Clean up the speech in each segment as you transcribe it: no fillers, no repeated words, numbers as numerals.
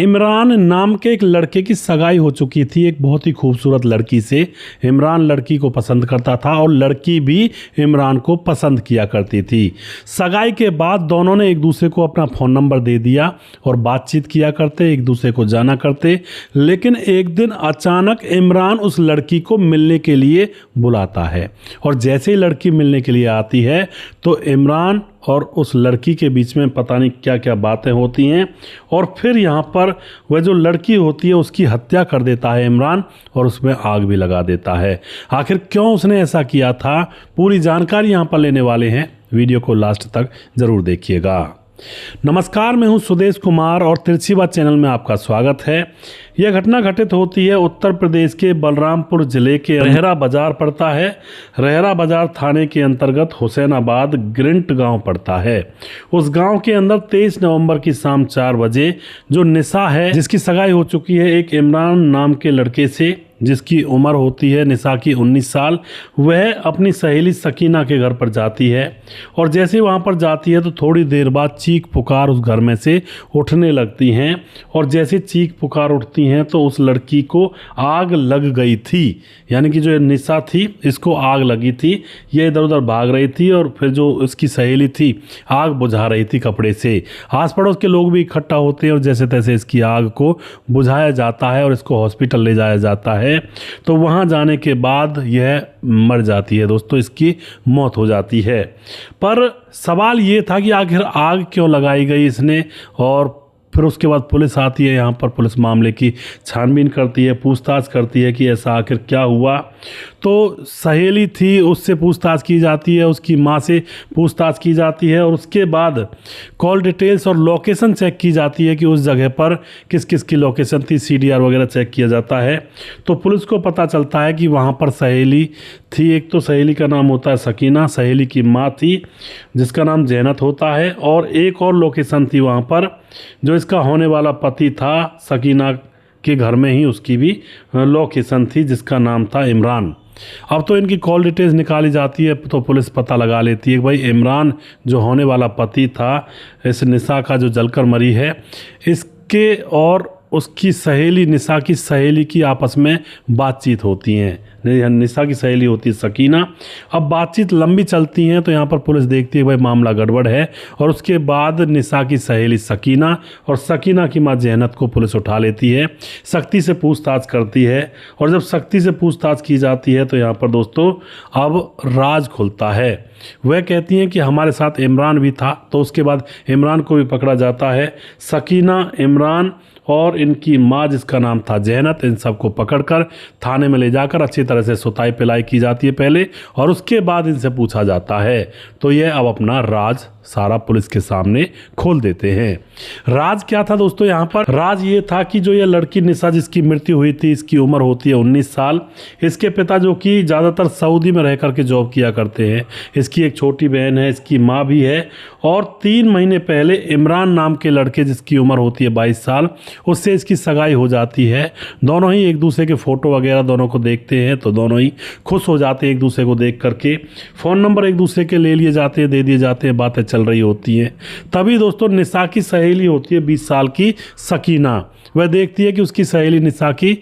इमरान नाम के एक लड़के की सगाई हो चुकी थी एक बहुत ही खूबसूरत लड़की से। इमरान लड़की को पसंद करता था और लड़की भी इमरान को पसंद किया करती थी। सगाई के बाद दोनों ने एक दूसरे को अपना फ़ोन नंबर दे दिया और बातचीत किया करते, एक दूसरे को जाना करते। लेकिन एक दिन अचानक इमरान उस लड़की को मिलने के लिए बुलाता है और जैसे ही लड़की मिलने के लिए आती है तो इमरान और उस लड़की के बीच में पता नहीं क्या क्या बातें होती हैं और फिर यहाँ पर वह जो लड़की होती है उसकी हत्या कर देता है इमरान और उसमें आग भी लगा देता है। आखिर क्यों उसने ऐसा किया था, पूरी जानकारी यहाँ पर लेने वाले हैं। वीडियो को लास्ट तक ज़रूर देखिएगा। नमस्कार, मैं हूं सुदेश कुमार और तिरछी बात चैनल में आपका स्वागत है। यह घटना घटित होती है उत्तर प्रदेश के बलरामपुर जिले के रहरा बाजार पड़ता है। रहरा बाजार थाने के अंतर्गत हुसैनाबाद ग्रिंट गांव पड़ता है। उस गांव के अंदर 23 नवंबर की शाम 4 बजे जो निशा है, जिसकी सगाई हो चुकी है एक इमरान नाम के लड़के से, जिसकी उम्र होती है निशा की 19 साल, वह अपनी सहेली सकीना के घर पर जाती है और जैसे ही वहाँ पर जाती है तो थोड़ी देर बाद चीख पुकार उस घर में से उठने लगती हैं और जैसे चीख पुकार उठती हैं तो उस लड़की को आग लग गई थी। यानी कि जो निशा थी इसको आग लगी थी, ये इधर उधर भाग रही थी और फिर जो उसकी सहेली थी आग बुझा रही थी कपड़े से। आस पड़ोस के लोग भी इकट्ठा होते हैं और जैसे तैसे इसकी आग को बुझाया जाता है और इसको हॉस्पिटल ले जाया जाता है। तो वहां जाने के बाद यह मर जाती है दोस्तों, इसकी मौत हो जाती है। पर सवाल ये था कि आखिर आग क्यों लगाई गई इसने, और फिर उसके बाद पुलिस आती है। यहाँ पर पुलिस मामले की छानबीन करती है, पूछताछ करती है कि ऐसा आखिर क्या हुआ। तो सहेली थी उससे पूछताछ की जाती है, उसकी माँ से पूछताछ की जाती है और उसके बाद कॉल डिटेल्स और लोकेशन चेक की जाती है कि उस जगह पर किस किस की लोकेशन थी, CDR वगैरह चेक किया जाता है। तो पुलिस को पता चलता है कि वहाँ पर सहेली थी। एक तो सहेली का नाम होता है सकीना, सहेली की माँ थी जिसका नाम जैनत होता है, और एक और लोकेशन थी वहाँ पर जो इसका होने वाला पति था सकीना के घर में ही उसकी भी लोकेशन थी जिसका नाम था इमरान। अब तो इनकी कॉल डिटेल्स निकाली जाती है तो पुलिस पता लगा लेती है कि भाई इमरान जो होने वाला पति था इस निशा का जो जलकर मरी है, इसके और उसकी सहेली निशा की सहेली की आपस में बातचीत होती हैं। निशा की सहेली होती है सकीना। अब बातचीत लंबी चलती हैं तो यहाँ पर पुलिस देखती है भाई मामला गड़बड़ है और उसके बाद निशा की सहेली सकीना और सकीना की माँ जैनत को पुलिस उठा लेती है, सख्ती से पूछताछ करती है। और जब सख्ती से पूछताछ की जाती है तो यहाँ पर दोस्तों अब राज खुलता है। वह कहती हैं कि हमारे साथ इमरान भी था। तो उसके बाद इमरान को भी पकड़ा जाता है। सकीना, इमरान और इनकी माँ जिसका नाम था जैनत, इन सबको पकड़कर थाने में ले जाकर अच्छी तरह से सुताई पिलाई की जाती है पहले और उसके बाद इनसे पूछा जाता है। तो ये अब अपना राज सारा पुलिस के सामने खोल देते हैं। राज क्या था दोस्तों, यहाँ पर राज ये था कि जो ये लड़की निशा जिसकी मृत्यु हुई थी, इसकी उम्र होती है 19 साल। इसके पिता जो कि ज़्यादातर सऊदी में रह करके जॉब किया करते हैं। इसकी एक छोटी बहन है, इसकी माँ भी है। और 3 महीने पहले इमरान नाम के लड़के जिसकी उम्र होती है 22 साल, उससे इसकी सगाई हो जाती है। दोनों ही एक दूसरे के फ़ोटो वगैरह दोनों को देखते हैं तो दोनों ही खुश हो जाते हैं एक दूसरे को देख करके। फ़ोन नंबर एक दूसरे के ले लिए जाते हैं, दे दिए जाते हैं, बातें चल रही होती हैं। तभी दोस्तों निशा की सहेली होती है 20 साल की सकीना, वह देखती है कि उसकी सहेली निशा की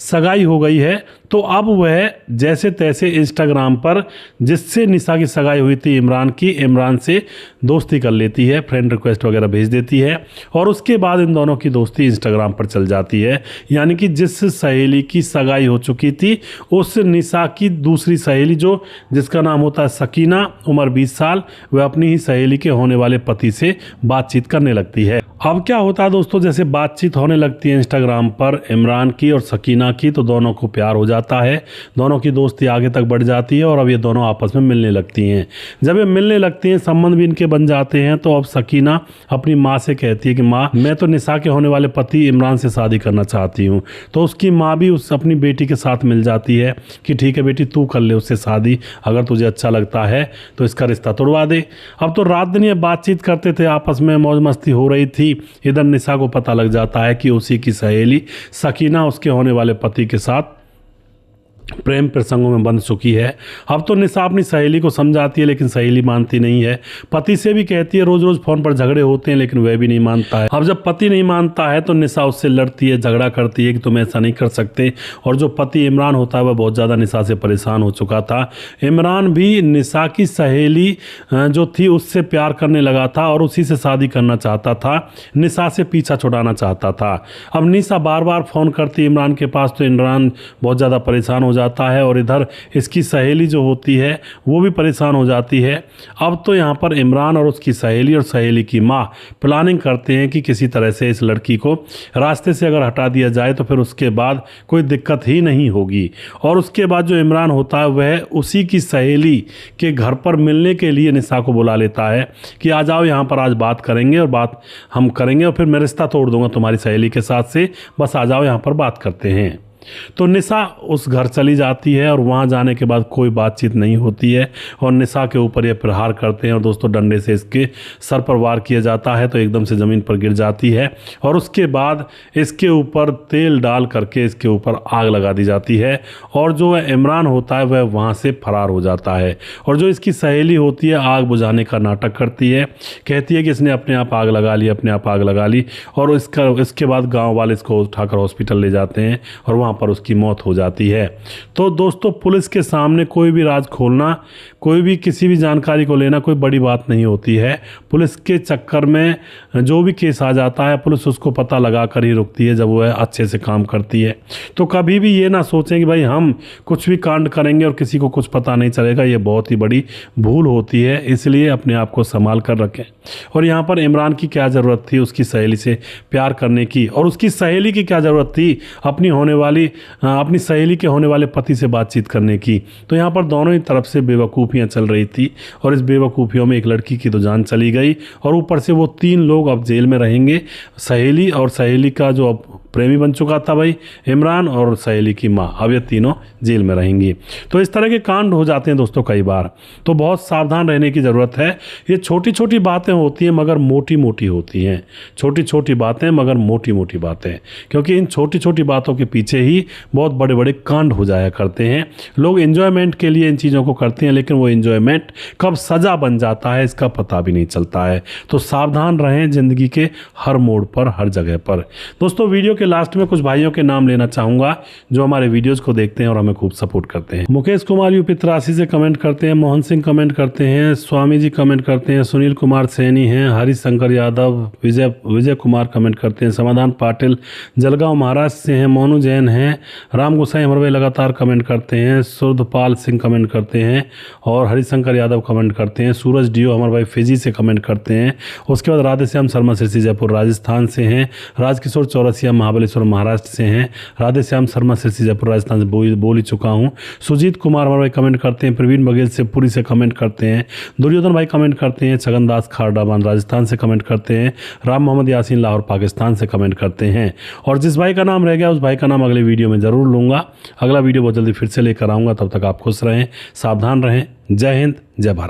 सगाई हो गई है। तो अब वह जैसे तैसे इंस्टाग्राम पर जिससे निशा की सगाई हुई थी इमरान से दोस्ती कर लेती है, फ्रेंड रिक्वेस्ट वगैरह भेज देती है और उसके बाद इन दोनों की दोस्ती इंस्टाग्राम पर चल जाती है। यानी कि जिस सहेली की सगाई हो चुकी थी उस निशा की दूसरी सहेली जो जिसका नाम होता है सकीना, उम्र 20 साल, वह अपनी ही सहेली के होने वाले पति से बातचीत करने लगती है। अब क्या होता है दोस्तों, जैसे बातचीत होने लगती है इंस्टाग्राम पर इमरान की और सकीना की तो दोनों को प्यार हो जाता है, दोनों की दोस्ती आगे तक बढ़ जाती है और अब ये दोनों आपस में मिलने लगती हैं। जब ये मिलने लगती हैं, संबंध भी इनके बन जाते हैं, तो अब सकीना अपनी माँ से कहती है कि माँ, मैं तो निशा के होने वाले पति इमरान से शादी करना चाहती हूँ। तो उसकी माँ भी उस अपनी बेटी के साथ मिल जाती है कि ठीक है बेटी, तू कर ले उससे शादी, अगर तुझे अच्छा लगता है तो इसका रिश्ता तोड़वा दे। अब तो रात दिन ये बातचीत करते थे, आपस में मौज मस्ती हो रही थी। इधर निशा को पता लग जाता है कि उसी की सहेली सकीना उसके होने वाले पति के साथ प्रेम प्रसंगों में बंध चुकी है। अब तो निशा अपनी सहेली को समझाती है लेकिन सहेली मानती नहीं है। पति से भी कहती है, रोज रोज फोन पर झगड़े होते हैं, लेकिन वह भी नहीं मानता है। अब जब पति नहीं मानता है तो निशा उससे लड़ती है, झगड़ा करती है कि तुम ऐसा नहीं कर सकते। और जो पति इमरान होता है वह बहुत ज़्यादा निशा से परेशान हो चुका था। इमरान भी निशा की सहेली जो थी उससे प्यार करने लगा था और उसी से शादी करना चाहता था, निशा से पीछा छुड़ाना चाहता था। अब निशा बार बार फ़ोन करती इमरान के पास तो इमरान बहुत ज़्यादा परेशान हो जाता है और इधर इसकी सहेली जो होती है वो भी परेशान हो जाती है। अब तो यहाँ पर इमरान और उसकी सहेली और सहेली की माँ प्लानिंग करते हैं कि किसी तरह से इस लड़की को रास्ते से अगर हटा दिया जाए तो फिर उसके बाद कोई दिक्कत ही नहीं होगी। और उसके बाद जो इमरान होता है वह उसी की सहेली के घर पर मिलने के लिए निशा को बुला लेता है कि आ जाओ यहाँ पर, आज बात करेंगे और बात हम करेंगे और फिर मैं रिश्ता तोड़ दूंगा तुम्हारी सहेली के साथ से, बस आ जाओ यहाँ पर बात करते हैं। तो निशा उस घर चली जाती है और वहाँ जाने के बाद कोई बातचीत नहीं होती है और निशा के ऊपर ये प्रहार करते हैं और दोस्तों डंडे से इसके सर पर वार किया जाता है तो एकदम से ज़मीन पर गिर जाती है और उसके बाद इसके ऊपर तेल डाल करके इसके ऊपर आग लगा दी जाती है और जो इमरान होता है वह वहाँ से फरार हो जाता है। और जो इसकी सहेली होती है आग बुझाने का नाटक करती है, कहती है कि इसने अपने आप आग लगा ली, अपने आप आग लगा ली। और इसके बाद गाँव वाले इसको उठाकर हॉस्पिटल ले जाते हैं और वहाँ पर उसकी मौत हो जाती है। तो दोस्तों पुलिस के सामने कोई भी राज खोलना, कोई भी किसी भी जानकारी को लेना कोई बड़ी बात नहीं होती है। पुलिस के चक्कर में जो भी केस आ जाता है पुलिस उसको पता लगा कर ही रुकती है जब वह अच्छे से काम करती है। तो कभी भी ये ना सोचें कि भाई हम कुछ भी कांड करेंगे और किसी को कुछ पता नहीं चलेगा, ये बहुत ही बड़ी भूल होती है। इसलिए अपने आप को संभाल कर रखें। और यहाँ पर इमरान की क्या ज़रूरत थी उसकी सहेली से प्यार करने की, और उसकी सहेली की क्या ज़रूरत थी अपनी सहेली के होने वाले पति से बातचीत करने की। तो यहाँ पर दोनों ही तरफ से बेवकूफ़ियाँ चल रही थी और इस बेवकूफ़ियों में एक लड़की की तो जान चली गई और ऊपर से वो 3 लोग अब जेल में रहेंगे। सहेली और सहेली का जो अब प्रेमी बन चुका था भाई इमरान और सहेली की माँ, अब ये तीनों जेल में रहेंगी। तो इस तरह के कांड हो जाते हैं दोस्तों कई बार, तो बहुत सावधान रहने की ज़रूरत है। ये छोटी छोटी बातें होती हैं मगर मोटी मोटी होती हैं, छोटी छोटी बातें मगर मोटी मोटी बातें, क्योंकि इन छोटी छोटी बातों के पीछे ही बहुत बड़े बड़े कांड हो जाया करते हैं। लोग एंजॉयमेंट के लिए इन चीज़ों को करते हैं लेकिन वो एंजॉयमेंट कब सज़ा बन जाता है इसका पता भी नहीं चलता है। तो सावधान रहें ज़िंदगी के हर मोड़ पर, हर जगह पर। दोस्तों वीडियो के लास्ट में कुछ भाइयों के नाम लेना चाहूँगा जो हमारे वीडियोस को देखते हैं और हमें खूब सपोर्ट करते हैं। मुकेश कुमार यूपी 83 से कमेंट करते हैं, मोहन सिंह कमेंट करते हैं, स्वामी जी कमेंट करते हैं, सुनील कुमार सैनी हैं, हरिशंकर यादव, विजय कुमार कमेंट करते हैं, समाधान पाटिल जलगांव महाराष्ट्र से हैं, मोनू जैन हैं, राम गोसाई हमारे भाई लगातार कमेंट करते हैं, सुरधपाल सिंह कमेंट करते हैं और हरिशंकर यादव कमेंट करते हैं, सूरज डीओ हमारे भाई फिजी से कमेंट करते हैं। उसके बाद राधेश्याम शर्मा सिरसी जयपुर राजस्थान से हैं, राजकिशोर चौरसिया महाबलेश्वर महाराष्ट्र से हैं, राधेश्याम शर्मा सिरसी जयपुर राजस्थान से बोल ही चुका हूँ। सुजीत कुमार हमारे भाई कमेंट करते हैं, प्रवीण बघेल से पुरी से कमेंट करते हैं, दुर्योधन भाई कमेंट करते हैं, छगनदास खारडाबान राजस्थान से कमेंट करते हैं, राम मोहम्मद यासीन लाहौर पाकिस्तान से कमेंट करते हैं। और जिस भाई का नाम रह गया उस भाई का नाम अगले वीडियो में ज़रूर लूँगा। अगला वीडियो बहुत जल्दी फिर से लेकर आऊँगा, तब तक आप खुश रहें, सावधान रहें। जय हिंद, जय भारत।